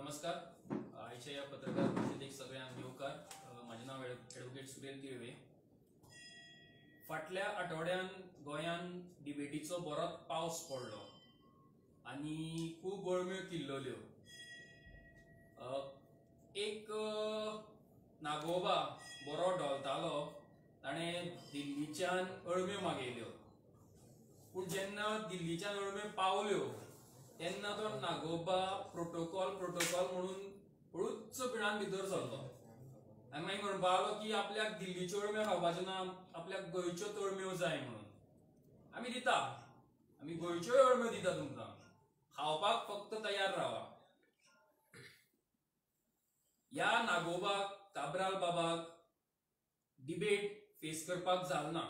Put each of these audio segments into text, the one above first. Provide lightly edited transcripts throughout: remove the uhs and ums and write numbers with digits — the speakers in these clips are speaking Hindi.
नमस्कार. आयच्या या पत्रकार परिषदेक सगळ्यांक येवकार. माझे नाव ॲडव्होकेट सुरेल तिळवे. फाटल्या आठवड्यान गोंयान डिबेटीचो बरोच पावस पडलो आणि खूब गळम्यो किल्लल्यो. एक नागोबा बरो ढोलतालो, ताणें दिल्लीच्यान अळम्यो मागयल्यो, पूण जेन्ना दिल्लीच्यान अळम्यो पावल्यो तेन्ना तो नागोबा प्रोटोकॉल म्हणून हळूच पिणान भितर सरलो आनी मागीर म्हणपा लागलो की आपल्याक दिल्लीच्यो अळम्यो खावपाच्यो ना, आपल्याक गोंयच्यो अळम्यो जाय म्हणून. आमी दिता, आमी गोंयच्यो अळम्यो दिता तुमकां, खावपाक फक्त तयार रावा. ह्या नागोबाक, काब्राल बाबाक डिबेट फेस करपाक जालना,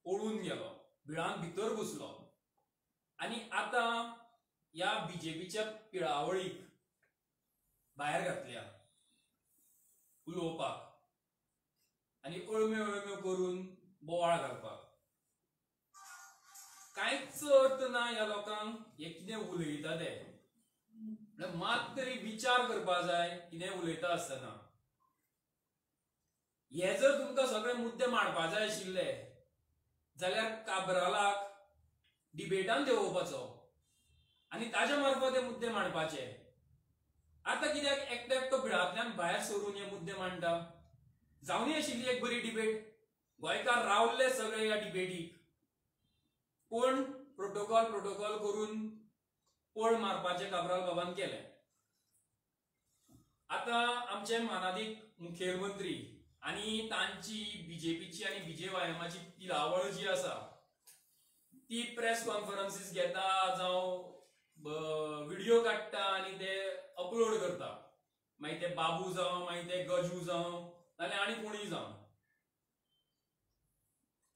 पळून गेलो, भिळान भितर घुसलो आनी आतां ह्या बीजेपीच्या पिळावळीक भायर घातल्या उलोवपाक आनी अळम्यो करून बोवाळ घालपाक. कांयच अर्थ ना ह्या लोकांक हे कितें उलयता ते. मात तरी विचार करपा जाय कितें उलयता आसतना. हे जर तुमकां सगळे मुद्दे मांडपा जाय आशिल्ले जाल्यार काब्रालाक डिबेटान देंवोवपाचो आनी ताच्या मार्फत हे मुद्दे मांडपाचे. आता कित्याक एकटो भिळांतल्यान भायर सरून हे मुद्दे मांडटा? जावनी आशिल्ली एक बरी डिबेट, गोंयकार रावल्ले सगळे ह्या डिबेटीक, पूण प्रोटोकॉल करून पळ मारपाचे काब्राल बाबान केले. आता आमचे मानादीक मुखेलमंत्री आनी तांची बीजेपीची आनी बीजेवायएमाची पिलावळ जी आसा ती प्रेस कॉन्फरन्सीस घेता जावं व्हिडिओ काडटा आनी ते अपलोड करता. मागीर ते बाबू जावं, मागीर ते गजू जावं, नाल्यार आनी कोणीय जावं,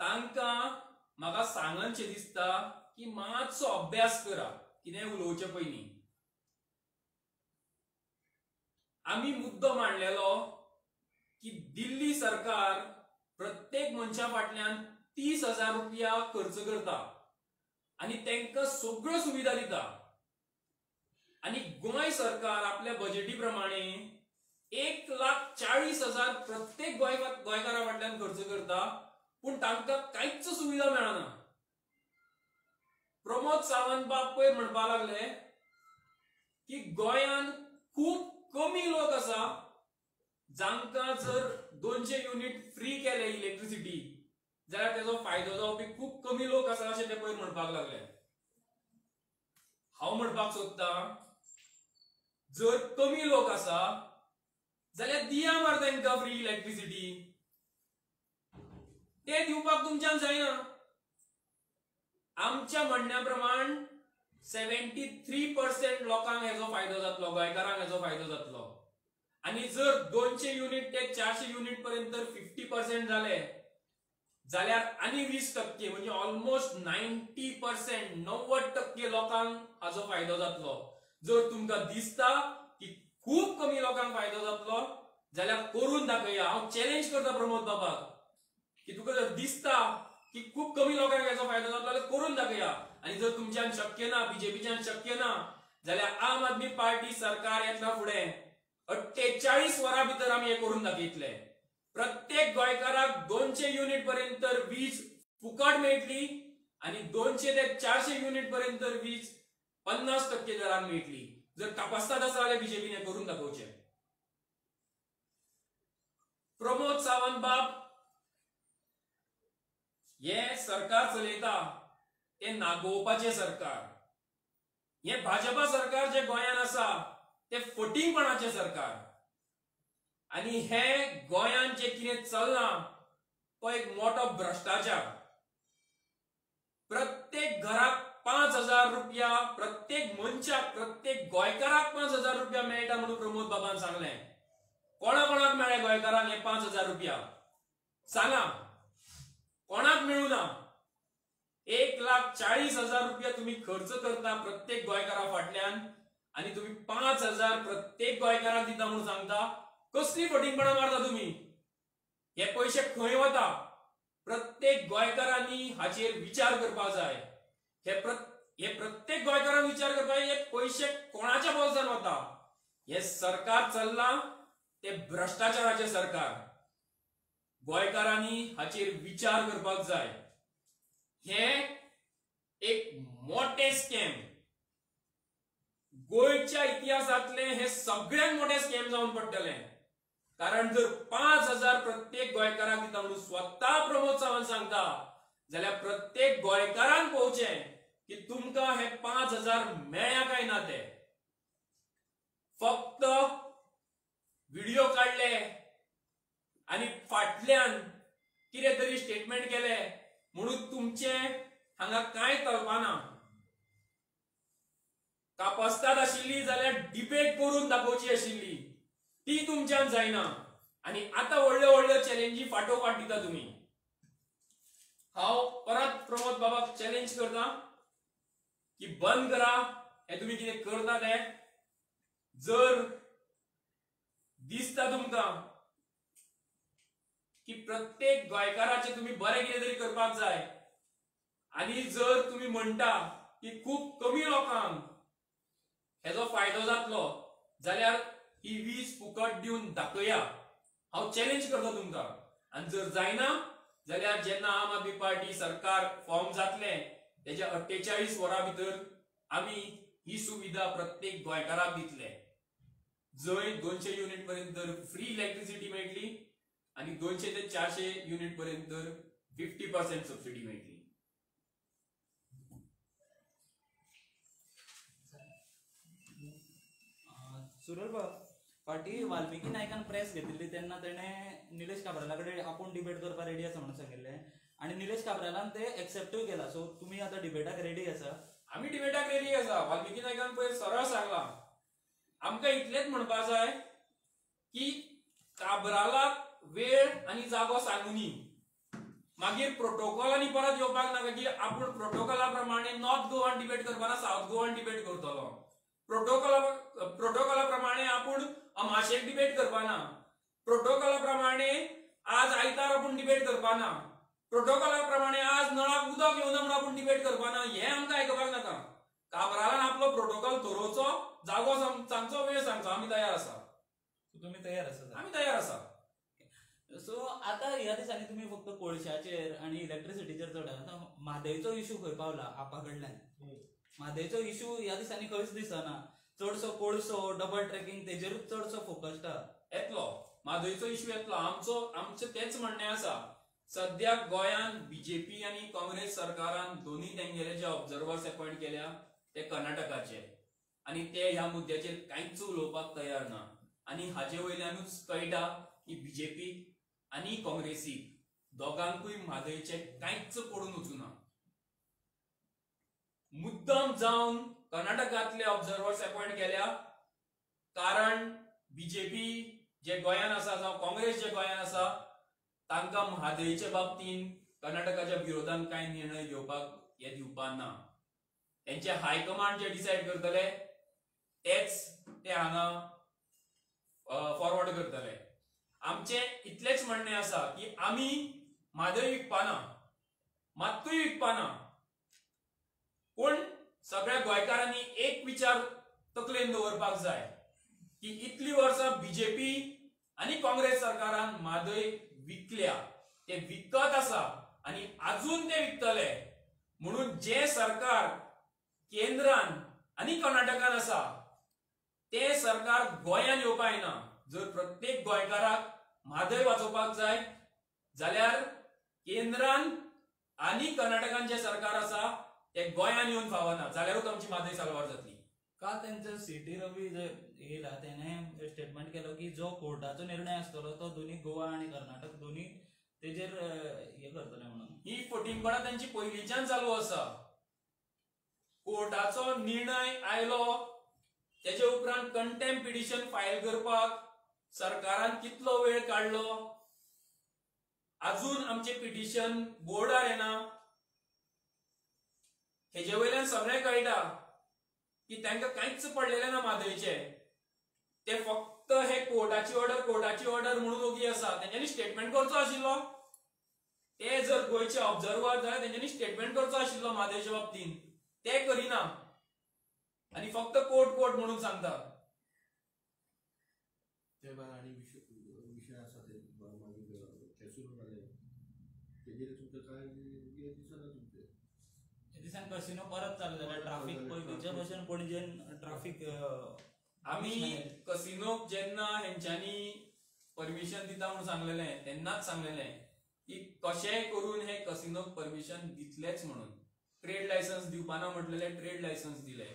तांकां म्हाका सांगनशें दिसता की मातसो अभ्यास करा कितें उलोवचे पयलीं. आमी मुद्दो मांडलेलो की दिल्ली सरकार प्रत्येक मनशा फाटल्यान 30,000 रुपया खर्च करता आनी तांकां सगळ्यो सुविधा दिता, आनी गोंय सरकार आपल्या बजेटी प्रमाणे 1,40,000 प्रत्येक गोंयकारा फाटल्यान खर्च करता, पूण तांकां कांयच सुविधा मेळना. प्रमोद सावंत बाब पयर म्हणपा लागले की गोंयान खूब कमी लोक आसा जांकां जर 200 युनिट फ्री केले इलेक्ट्रिसिटी जाल्यार तेजो फायदो जावपी खूब कमी लोक आसा अशें ते पयर म्हणपाक लागले. हांव म्हणपाक सोदतां, जर कमी लोक आसा जाल्यार दिया मार तांकां फ्री इलेक्ट्रिसिटी. ते दिवपाक तुमच्यान जायना. आमच्या म्हणण्या प्रमाण 73% लोकांक हेजो फायदो जातलो, गोंयकारांक हेजो फायदो जातलो. आनी जर 200 युनिट ते 400 युनिट पर्यंत 50% जाले जाल्यार आनी 20% म्हणजे ऑलमोस्ट 90% लोकांक हाजो फायदो जातलो. जर तुमकां दिसता की खूब कमी लोकांक फायदो जातलो जाल्यार करून दाखया. हांव चॅलेंज करता प्रमोद बाबाक की तुका जर दिसता की खूब कमी लोकांक हेजो फायदो जातलो जाल्यार करून दाखया. आनी जर तुमच्यान शक्य ना, बीजेपीच्यान शक्य ना, जाल्यार आम आदमी पार्टी सरकार येतलो फुडें 48 वरां भितर आमी हे करून दाखयतले. प्रत्येक गोंयकाराक 200 युनिट पर्यंत वीज फुकट मेळटली आनी 200 ते 400 युनिट पर्यंत वीज 50% दरान मेळटली. जर तपासतात आसा जाल्यार बीजेपीन हे करून दाखोवचे. प्रमोद सावंत बाब हे सरकार चलयता ते नागोवपाचे सरकार. हे भाजपा सरकार जे गोंयान आसा ते फटिंगपणाचे सरकार. आनी हे गोंयान जे कितें चलना तो एक मोठो भ्रष्टाचार. प्रत्येक घराक 5,000 रुपया, प्रत्येक मनशाक, प्रत्येक गोंयकाराक 5,000 रुपया मेळटा म्हणून प्रमोद बाबान सांगलें. कोणाक मेळ्ळे गोंयकारांक हे 5,000 रुपया? सांगा, कोणाक मेळूना? 1,40,000 रुपया तुम्ही खर्च करता प्रत्येक गोंयकारा फाटल्यान आनी तुम्ही 5,000 प्रत्येक गोंयकाराक दिता म्हणून सांगता. कसली फटिंगपणां मारता तुम्ही? हे पैसे खंय वता? प्रत्येक गोंयकारांनी हाचेर विचार करपाक जाय. हे प्रत्येक गोंयकारांक विचार करपाक हे पैसे कोणाच्या बोल्सान वता? हे सरकार चल्लां ते भ्रष्टाचाराचे सरकार. गोंयकारांनी हाचेर विचार करपाक जाय. हे एक मोठे स्कॅम, गोंयच्या इतिहासातले हे सगळ्यात मोठे स्कॅम जावन पडटले. कारण जर 5,000 प्रत्येक गोंयकाराक दिता म्हणून स्वता प्रमोद सावंत सांगता जाल्यार प्रत्येक गोंयकारांक पळोवचे की तुमकां हे 5,000 मेळ्ळ्या काय ना. ते फक्त व्हिडिओ काढले आणि फाटल्यान कितें तरी स्टेटमेंट केले म्हणून तुमचे हांगा कांय कल्पना. कापस्ताद आशिल्ली जाल्यार डिबेट करून दाखोवची आशिल्ली, ती तुमच्यान जायना. आणि आता व्हडल्यो व्हडल्यो चॅलेंजी फाटोफाट दिता तुम्ही. हांव परत प्रमोद बाबाक चॅलेंज करता की बंद करा हे तुम्ही कितें करता ते. जर दिसता तुमकां की प्रत्येक गोंयकाराचे तुम्ही बरें कितें तरी करपाक जाय आणि जर तुम्ही म्हणटा की खूप कमी लोकांक हेजो फायदो जातलो जाल्यार ही वीज फुकट दिवन दाखया. हांव चॅलेंज करता तुमकां. आणि जर जायना जाल्यार जेन्ना आम आदमी पार्टी सरकार फॉर्म जातले तेच्या 48 वरां भितर आमी ही सुविधा प्रत्येक गोंयकाराक दितले. जंय 200 युनिट पर्यंत फ्री इलेक्ट्रिसिटी मेळटली आणि 200 ते 400 युनिट पर्यंत 50% सबसिडी मेळटली. सुरल फाटी वाल्मिकी नायकान प्रेस घेतिल्ली तेन्ना तेणें निलेश काब्राला आपूण डिबेट करपाक रेडी आसा म्हणून सांगिल्लें आणि निलेश काब्रालान ते एक्सेप्टूय केला. सो तुम्ही आता डिबेटाक रेडी आसा? आमी डिबेटाक रेडी आसा. वाल्मिकी नायकान पळय सरळ सांगला आमकां इतलेंच म्हणपाक जाय की काब्रालाक वेळ आणि जागो सांगुनी मागीर प्रोटोकॉलांनी परत येवपाक नाका की आपूण प्रोटोकॉला प्रमाणे नॉर्थ गोवान डिबेट करपाना साउथ गोवान डिबेट करतलो. प्रोटोकॉला प्रमाणे आपूण अमाशेक डिबेट करपाना. प्रोटोकॉला प्रमाणे आज आयतार आपूण डिबेट करपाना. प्रोटोकॉला प्रमाणे आज नळाक उदक येवना म्हणून आपूण डिबेट करपाना. हे आमकां आयकपाक नाका. काब्रालान आपलो प्रोटोकॉल थारोवचो, जागो सांगचो, वेळ सांगचो. आमी तयार आसा. तुम्ही तयार आसा? आमी तयार आसा. सो आता ह्या दिसांनी तुम्ही फक्त कोळशाचेर आणि इलेक्ट्रिसिटीचेर चड आसा. म्हादयचो इश्यू खंय पावला आपा कडल्यान? म्हादयचो इश्यू ह्या दिसांनी खंयच दिसना. चडसो कोळसो डबल ट्रॅकिंग तेजेरूच चडसो फोकस्ड आहा. येतलो म्हादयचो इश्यू येतलो. आमचें तेच म्हणणें आसा. सद्याक गोंयान बीजेपी आणि काँग्रेस सरकारान दोन्ही तेंगेले जे ऑब्झर्वर्स अपॉइंट केल्या ते कर्नाटकाचे आणि ते ह्या मुद्द्याचेर कांयच उलोवपाक तयार ना. आणि हाचे वयल्यानूच कळटा की बीजेपी आणि काँग्रेसीक दोगांकूय म्हादयचे कांयच पडून वचूना. मुद्दम जावन कर्नाटकांतले ऑब्झर्वर्स अपॉइंट केल्या कारण बीजेपी जे गोंयान आसा जावं काँग्रेस जे गोंयान आसा तांकां म्हादयचे बाबतीन कर्नाटकाच्या विरोधान कांय निर्णय घेवपाक हे दिवपाक ना. तेंचे हायकमांड जे डिसायड करतले तेच ते हांगा फॉरवर्ड करतले. आमचे इतलेच म्हणणें आसा की आमी म्हादय विकपाना, मात्तूय विकपाना. पूण सगळ्या गोंयकारांनी एक विचार तकलेन दवरपाक जाय की इतली वर्सां बीजेपी आणि काँग्रेस सरकारान म्हादय विकल्या, ते विकत आसा आणि अजून ते विकतले. म्हणून जे सरकार केंद्रान आणि कर्नाटकान आसा ते सरकार गोंयान येवपाक येना. जर प्रत्येक गोंयकाराक म्हादय वाचोवपाक जाय जाल्यार केंद्रान आणि कर्नाटकान जे सरकार आसा ते गोंयान येवन फावना, जाल्यारूच आमची म्हादय साल्वार जातली. का त्यांचं सीटी रवी जे येयला त्याने स्टेटमेंट केलं की जो कोर्टाचो निर्णय असतलो तो दोन्ही गोवा आणि कर्नाटक दोन्ही तेजेर हे करतले म्हणून. ही फटींगपणां त्यांची पयलींच्यान चालू आसा. कोर्टाचो निर्णय आयलो तेजे उपरांत कंटेम्प्ट पिटिशन फायल करपाक सरकारान कितलो वेळ काडलो. अजून आमचे पिटिशन बोर्डार येना. हेजे वयल्यान सगळें कळटा की तांकां कांयच पडलेलें ना म्हादयचे. ते फक्त हे कोर्टाची ऑर्डर म्हणून ओगी आसा. तेंच्यांनी स्टेटमेंट करचो आशिल्लो. ते जर गोंयचे ऑब्झर्वर जाल्यार तेंच्यांनी स्टेटमेंट करचो आशिल्लो म्हादयच्या बाबतीन. ते करिना आणि फक्त कोर्ट म्हणून सांगता. ते भायर आनी विशय आसा ते मागीर कॅसिनो जाले तेजेर तुमकां कांय हे दिसना तुमचे हे दिसान कसिनो परत चालू जाला ट्राफिक पयलींच्या भशेन पणजेन ट्राफिक आम्ही कसिनोक जेन्ना हेंच्यांनी परमिशन दिता म्हणून सांगलेलें तेन्नाच सांगलेलें की कशेंय करून हे कसिनोक परमिशन दितलेच म्हणून ट्रेड लायसन्स दिवपाना म्हटलेलें ट्रेड लायसन्स दिले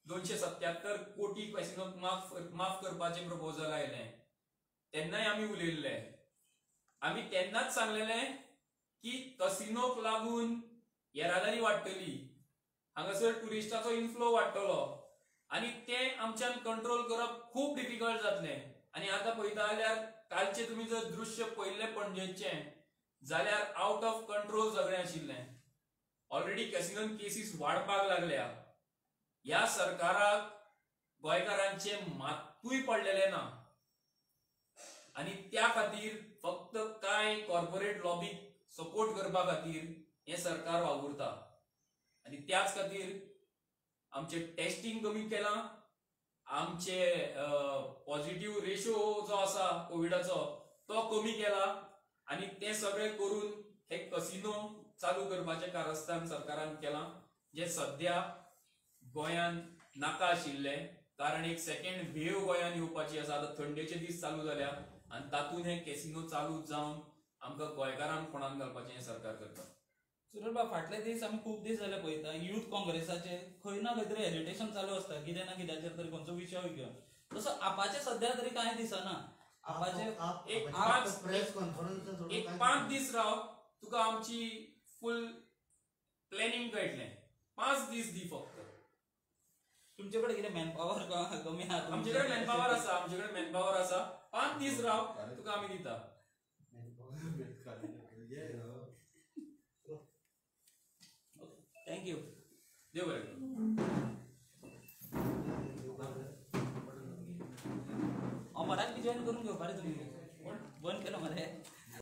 277 कोटी कसिनोक माफ करपाचें प्रपोजल आयलें तेन्नाय आमी उलयल्ले आमी तेन्नाच सांगलेलें की कसिनोक लागून येरादारी वाडटली हांगासर टुरिस्टाचो इन्फ्लो वाडटलो आणि ते आमच्यान कंट्रोल करप खूप डिफिकल्ट जातलें आणि आता पळयता जाल्यार कालचे तुम्ही जर दृश्य पळयल्लें पणजेचें जाल्यार आउट ऑफ कंट्रोल सगळें आशिल्लें ऑलरेडी कॅसिनोन केसीस वाडपाक लागल्या ह्या सरकाराक गोंयकारांचे मातूय पडलेले ना आणि त्या खातीर फक्त कांय कॉर्पोरेट लॉबीक सपोर्ट करपा खातीर हे सरकार वावुरता आणि त्याच खातीर आमचे टेस्टिंग कमी केलां आमचे पॉझिटिव्ह रेशो जो आसा कोविडाचो तो कमी केला आणि ते सगळे करून हे कसिनो चालू करपाचें कारस्थान सरकारान केलां जे सध्या गोंयान नाका आशिल्लें कारण एक सेकंड वेव गोंयान येवपाची आसा आतां थंडेचे दीस चालू जाल्या आणि तातूंत हे कॅसिनो चालू जावन आमकां गोंयकारांक फोंडान घालपाचें हे सरकार करता सुरेश बाब फाटले दीस आमी खूब दीस जाले पळयता युथ काँग्रेसाचे खंय ना खंय तरी एजिटेशन चालू आसता कितें ना कित्याचेर तरी खंयचो विशय घेवन तसो आपाचे सध्या तरी कांय दिसना आपाचे एक प्रेस कॉन्फरन्स एक 5 दीस राव तुका आमची फुल प्लॅनिंग कळटलें 5 दीस दी फक्त तुमचे कडेन कितें मॅनपॉवर कमी आहा आमचे कडेन मॅनपॉवर आसा 5 दीस राव तुका आमी दिता थँक्यू देव बरें हांव मराठी जॉईन करून घेवपा रे तुमी बंद केलो मरे